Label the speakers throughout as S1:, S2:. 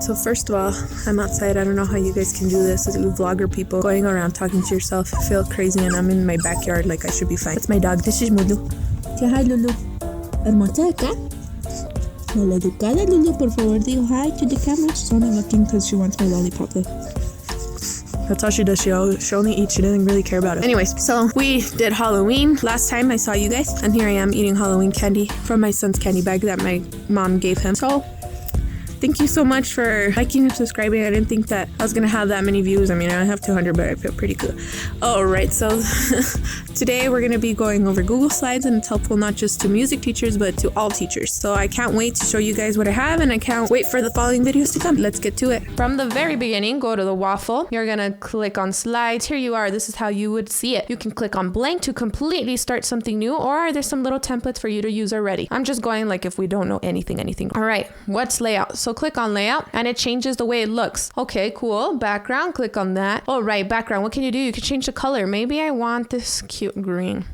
S1: So first of all, I'm outside. I don't know how you guys can do this as vlogger people, going around talking to yourself. I feel crazy and I'm in my backyard like I should be fine. It's my dog. This is Lulu.
S2: Say hi, Lulu. Hermosa acá. Maleducada, Lulu, por favor, digo hi to the camera. She's only looking because she wants my lollipop though.
S1: That's all she does. She only eats. She doesn't really care about it. Anyways, so we did Halloween last time I saw you guys, and here I am eating Halloween candy from my son's candy bag that my mom gave him. So thank you so much for liking and subscribing. I didn't think that I was gonna have that many views. I mean, I have 200, but I feel pretty good. All right, so today we're gonna be going over Google Slides, and it's helpful not just to music teachers, but to all teachers. So I can't wait to show you guys what I have, and I can't wait for the following videos to come. Let's get to it. From the very beginning, go to the waffle. You're gonna click on slides. Here you are. This is how you would see it. You can click on blank to completely start something new, or there's some little templates for you to use already. I'm just going like if we don't know anything. All right, what's layout? So click on layout and it changes the way it looks. Okay, cool. Background, click on that. All right, background. What can you do? You can change the color. Maybe I want this cute green.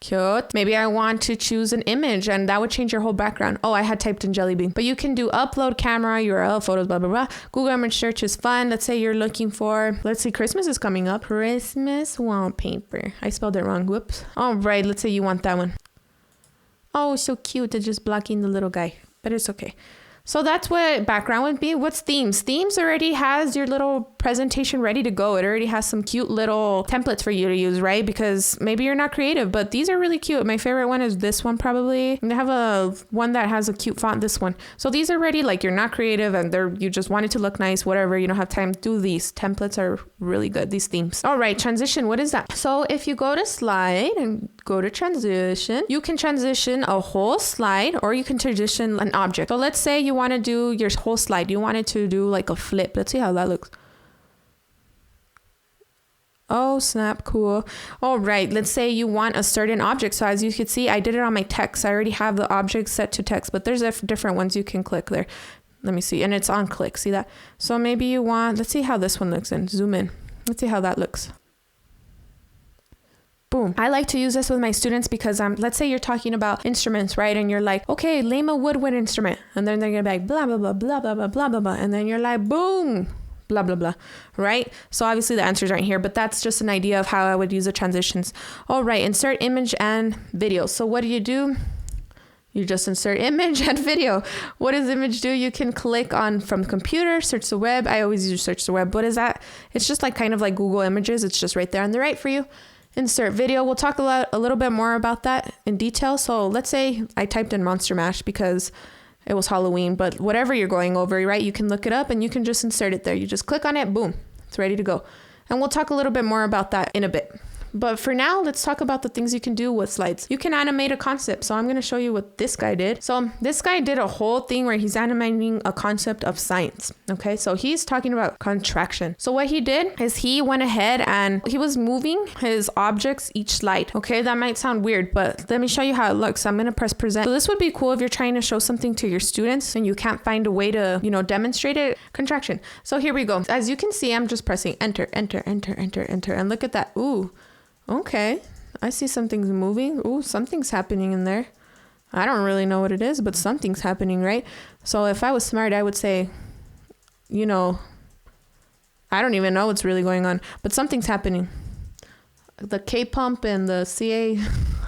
S1: Cute. Maybe I want to choose an image and that would change your whole background. Oh, I had typed in Jelly Bean. But you can do upload camera, URL, photos, blah, blah, blah. Google image search is fun. Let's say you're looking for, let's see, Christmas is coming up. Christmas wallpaper. I spelled it wrong. Whoops. All right, let's say you want that one. Oh, so cute. It's just blocking the little guy, but it's okay. So that's what background would be. What's themes? Themes already has your little presentation ready to go. It already has some cute little templates for you to use, right? Because maybe you're not creative, but these are really cute. My favorite one is this one probably. And they have a one that has a cute font, this one. So these are ready, like you're not creative and you just want it to look nice, whatever. You don't have time to do these. Templates are really good, these themes. All right, transition, what is that? So if you go to slide and go to transition, you can transition a whole slide or you can transition an object. So let's say you want to do your whole slide. You want it to do like a flip. Let's see how that looks. Oh, snap. Cool. All right. Let's say you want a certain object. So as you can see, I did it on my text. I already have the object set to text, but there's different ones you can click there. Let me see. And it's on click. See that? So maybe you want, let's see how this one looks and zoom in. Let's see how that looks. Boom. I like to use this with my students because let's say you're talking about instruments, right? And you're like, okay, name a woodwind instrument. And then they're going to be like, blah, blah, blah, blah, blah, blah, blah, blah, blah. And then you're like, boom, blah, blah, blah, right? So obviously the answers aren't here, but that's just an idea of how I would use the transitions. All right, insert image and video. So what do? You just insert image and video. What does image do? You can click on from computer, search the web. I always use search the web. What is that? It's just like kind of like Google Images. It's just right there on the right for you. Insert video. We'll talk a little bit more about that in detail. So let's say I typed in Monster Mash because it was Halloween, but whatever you're going over, right? You can look it up and you can just insert it there. You just click on it, boom, it's ready to go. And we'll talk a little bit more about that in a bit. But for now, let's talk about the things you can do with slides. You can animate a concept. So I'm going to show you what this guy did. So this guy did a whole thing where he's animating a concept of science. Okay, so he's talking about contraction. So what he did is he went ahead and he was moving his objects each slide. Okay, that might sound weird, but let me show you how it looks. I'm going to press present. So this would be cool if you're trying to show something to your students and you can't find a way to, demonstrate it. Contraction. So here we go. As you can see, I'm just pressing enter, enter, enter, enter, enter. And look at that. Ooh. Okay, I see something's moving. Ooh, something's happening in there. I don't really know what it is, but something's happening, right? So if I was smart, I would say, I don't even know what's really going on, but something's happening. The K-pump and the CA,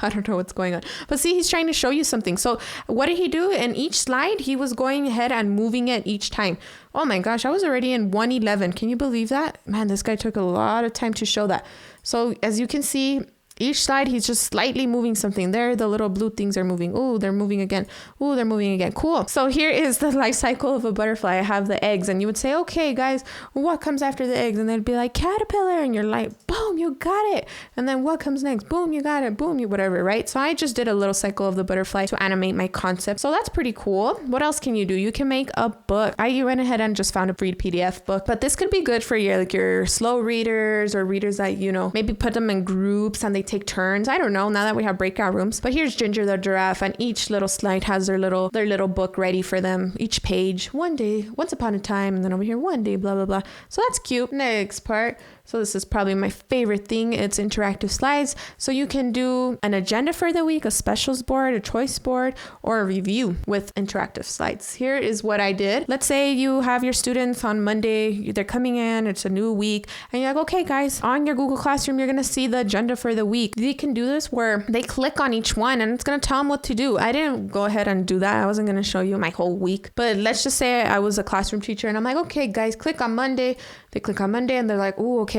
S1: I don't know what's going on. But see, he's trying to show you something. So what did he do? In each slide, he was going ahead and moving it each time. Oh my gosh, I was already in 111. Can you believe that? Man, this guy took a lot of time to show that. So as you can see, each slide, he's just slightly moving something there. The little blue things are moving. Oh, they're moving again. Oh, they're moving again. Cool. So here is the life cycle of a butterfly. I have the eggs and you would say, okay, guys, what comes after the eggs? And they'd be like caterpillar. And you're like, boom, you got it. And then what comes next? Boom, you got it. Boom, you whatever, right? So I just did a little cycle of the butterfly to animate my concept. So that's pretty cool. What else can you do? You can make a book. I went ahead and just found a free PDF book, but this could be good for your slow readers or readers that, maybe put them in groups and they take turns. I don't know, now that we have breakout rooms. But here's Ginger the giraffe, and each little slide has their little book ready for them. Each page, one day, once upon a time, and then over here, one day, blah, blah, blah. So that's cute. Next part. So this is probably my favorite thing. It's interactive slides. So you can do an agenda for the week, a specials board, a choice board, or a review with interactive slides. Here is what I did. Let's say you have your students on Monday, they're coming in, it's a new week, and you're like, okay guys, on your Google Classroom, you're gonna see the agenda for the week. They can do this where they click on each one and it's gonna tell them what to do. I didn't go ahead and do that. I wasn't gonna show you my whole week, but let's just say I was a classroom teacher and I'm like, okay guys, click on Monday. They click on Monday and they're like, oh, okay,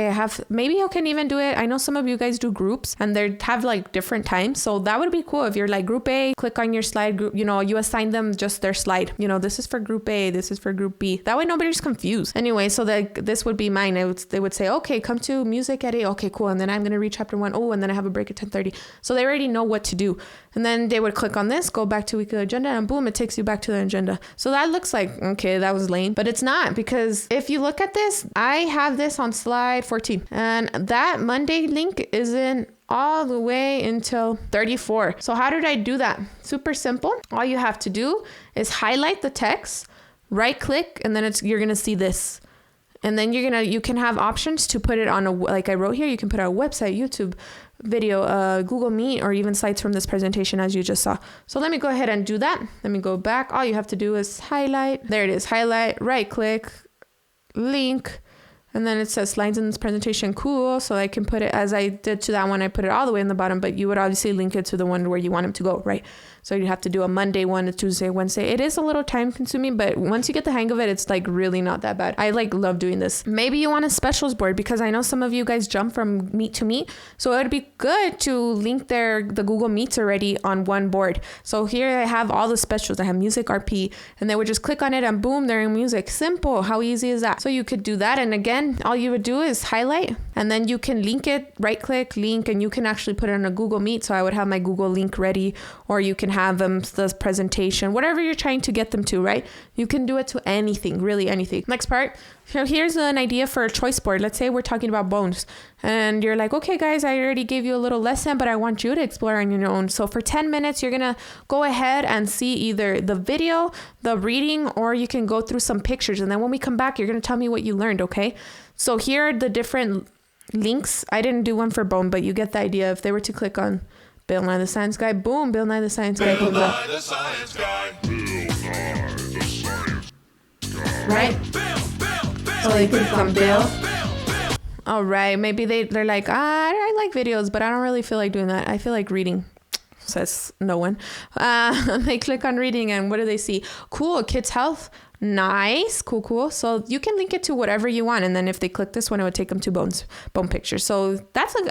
S1: maybe I can even do it. I know some of you guys do groups and they have like different times. So that would be cool. If you're like group A, click on your slide group, you assign them just their slide. This is for group A, this is for group B. That way nobody's confused. Anyway, so this would be mine. They would say, okay, come to music at 8. Okay, cool. And then I'm going to read chapter 1. Oh, and then I have a break at 10:30. So they already know what to do. And then they would click on this, go back to weekly agenda, and boom, it takes you back to the agenda. So that looks like, okay, that was lame, but it's not, because if you look at this, I have this on slide 14 and that Monday link isn't all the way until 34. So how did I do that? Super simple. All you have to do is highlight the text, right click, and then you're going to see this. And then you can have options to put it on like I wrote here, you can put it on a website, YouTube video, Google Meet, or even slides from this presentation as you just saw. So let me go ahead and do that. Let me go back. All you have to do is highlight. There it is. Highlight, right click, link. And then it says slides in this presentation. Cool. So I can put it as I did to that one. I put it all the way in the bottom, but you would obviously link it to the one where you want them to go, right? So you have to do a Monday one, a Tuesday, Wednesday. It is a little time consuming, but once you get the hang of it, it's like really not that bad. I love doing this. Maybe you want a specials board, because I know some of you guys jump from Meet to Meet. So it would be good to link the Google Meets already on one board. So here I have all the specials. I have music, RP, and they would just click on it and boom, they're in music. Simple. How easy is that? So you could do that. And again, all you would do is highlight, and then you can link it, right click, link, and you can actually put it in a Google Meet. So I would have my Google link ready, or you can have them the presentation, whatever you're trying to get them to, right? You can do it to anything, really anything. Next part. So here's an idea for a choice board. Let's say we're talking about bones and you're like, okay guys, I already gave you a little lesson, but I want you to explore on your own. So for 10 minutes, you're going to go ahead and see either the video, the reading, or you can go through some pictures. And then when we come back, you're going to tell me what you learned. Okay. So here are the different links. I didn't do one for bone, but you get the idea. If they were to click on Bill Nye the Science Guy, boom, Bill Nye the Science Guy.
S3: Bill Nye the Science Guy. Bill Nye the Science Guy.
S1: Right? So they click on Bill. All right. Maybe they're like, I like videos, but I don't really feel like doing that. I feel like reading. Says no one. They click on reading, and what do they see? Cool, kids' health. Nice. Cool. So you can link it to whatever you want. And then if they click this one, it would take them to bone pictures. So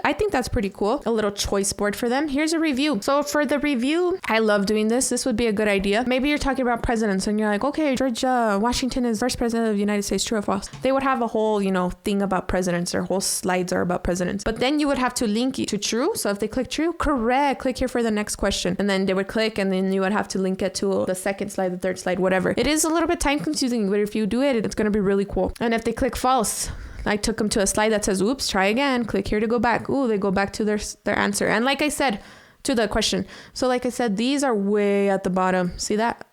S1: I think that's pretty cool. A little choice board for them. Here's a review. So for the review, I love doing this. This would be a good idea. Maybe you're talking about presidents and you're like, okay, George Washington is first president of the United States, true or false? They would have a whole, thing about presidents. Their whole slides are about presidents. But then you would have to link it to true. So if they click true, correct, click here for the next question. And then they would click, and then you would have to link it to the second slide, the third slide, whatever. It is a little bit time confusing, but if you do it, it's going to be really cool. And if they click false, I took them to a slide that says, oops, try again, click here to go back. Ooh, they go back to their answer. And like I said, to the question. So like I said, these are way at the bottom. See that?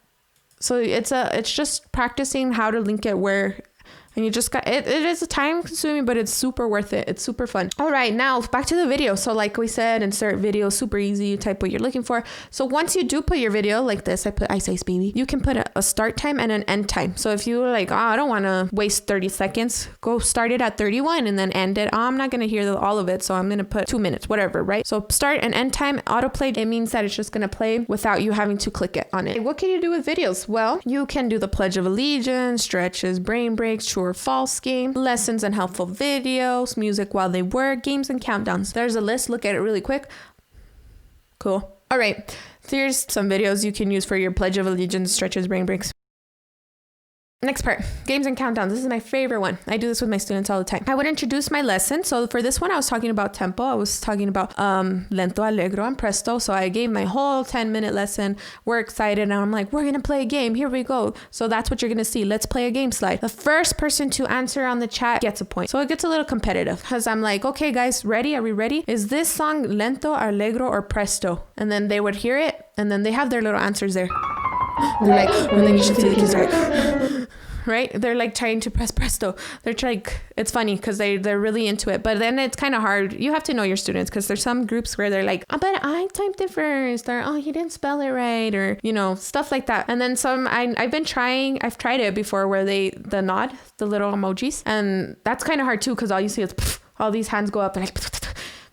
S1: So it's just practicing how to link it where. And you just got it is a time consuming, but it's super worth it. It's super fun. All right, now back to the video. So like we said, insert video, super easy. You type what you're looking for. So once you do put your video like this, I put Ice Ice Baby. You can put a start time and an end time. So if you're like, I don't want to waste 30 seconds, go start it at 31 and then end it. I'm not going to hear all of it. So I'm going to put 2 minutes, whatever, right? So start and end time, autoplay. It means that it's just going to play without you having to click it on it. What can you do with videos? Well, you can do the Pledge of Allegiance, stretches, brain breaks, true or false game, lessons and helpful videos, music while they work, games and countdowns. There's a list. Look at it really quick. Cool. All right. Here's some videos you can use for your Pledge of Allegiance, stretches, brain breaks. Next part, games and countdowns. This is my favorite one. I do this with my students all the time. I would introduce my lesson. So for this one, I was talking about tempo. I was talking about lento, allegro, and presto. So I gave my whole 10-minute lesson. We're excited. And I'm like, we're going to play a game. Here we go. So that's what you're going to see. Let's play a game slide. The first person to answer on the chat gets a point. So it gets a little competitive because I'm like, okay, guys, ready? Are we ready? Is this song lento, allegro, or presto? And then they would hear it. And then they have their little answers there. They're like, and then you should see the kids are like, right? They're like trying to press presto. They're like, it's funny because they're really into it. But then it's kind of hard. You have to know your students because there's some groups where they're like, oh, but I typed it first, or oh, he didn't spell it right, or you know, stuff like that. And then some I've tried it before where the nod, the little emojis, and that's kind of hard too because all you see is all these hands go up and like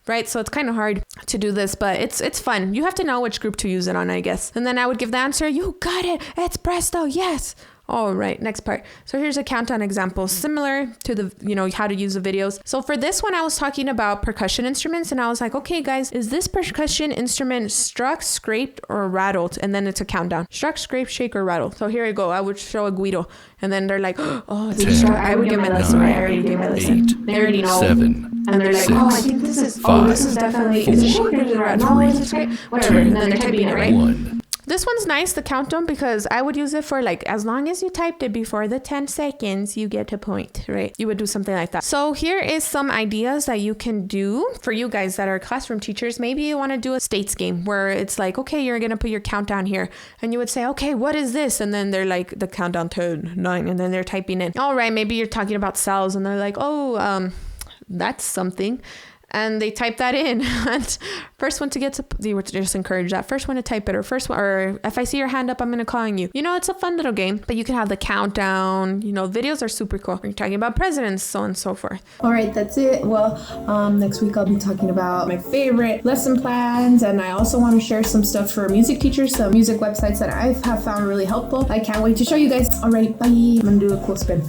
S1: right? So it's kind of hard to do this, but it's fun. You have to know which group to use it on, I guess. And then I would give the answer, you got it, it's presto, yes. All right, next part. So here's a countdown example, similar to the, you know, how to use the videos. So for this one, I was talking about percussion instruments, and I was like, okay, guys, is this percussion instrument struck, scraped, or rattled? And then it's a countdown. Struck, scraped, shake, or rattle. So here I go. I would show a guido, and then they're like, oh, it's a struck. I would give my lesson. I already gave my lesson. They already know.
S4: 7,
S1: and they're like,
S4: 6,
S1: oh, I think this is,
S4: 5,
S1: this is definitely, is it shake or is it rattle? No, is it scrape? Whatever. And then they're typing it, right?
S4: 1.
S1: This one's nice, the countdown, because I would use it for like, as long as you typed it before the 10 seconds, you get a point, right? You would do something like that. So here is some ideas that you can do for you guys that are classroom teachers. Maybe you want to do a states game where it's like, okay, you're going to put your countdown here. And you would say, okay, what is this? And then they're like, the countdown 10, 9, and then they're typing in. All right, maybe you're talking about cells and they're like, oh, that's something. And they type that in. And first one to get to, you would just encourage that first one to type it, or first one, or if I see your hand up, I'm going to call on you. You know, it's a fun little game, but you can have the countdown. You know, videos are super cool. We're talking about presidents, so on and so forth.
S5: All right, that's it. Well, next week I'll be talking about my favorite lesson plans, and I also want to share some stuff for music teachers, some music websites that I have found really helpful. I can't wait to show you guys. All right, bye. I'm going to do a cool spin.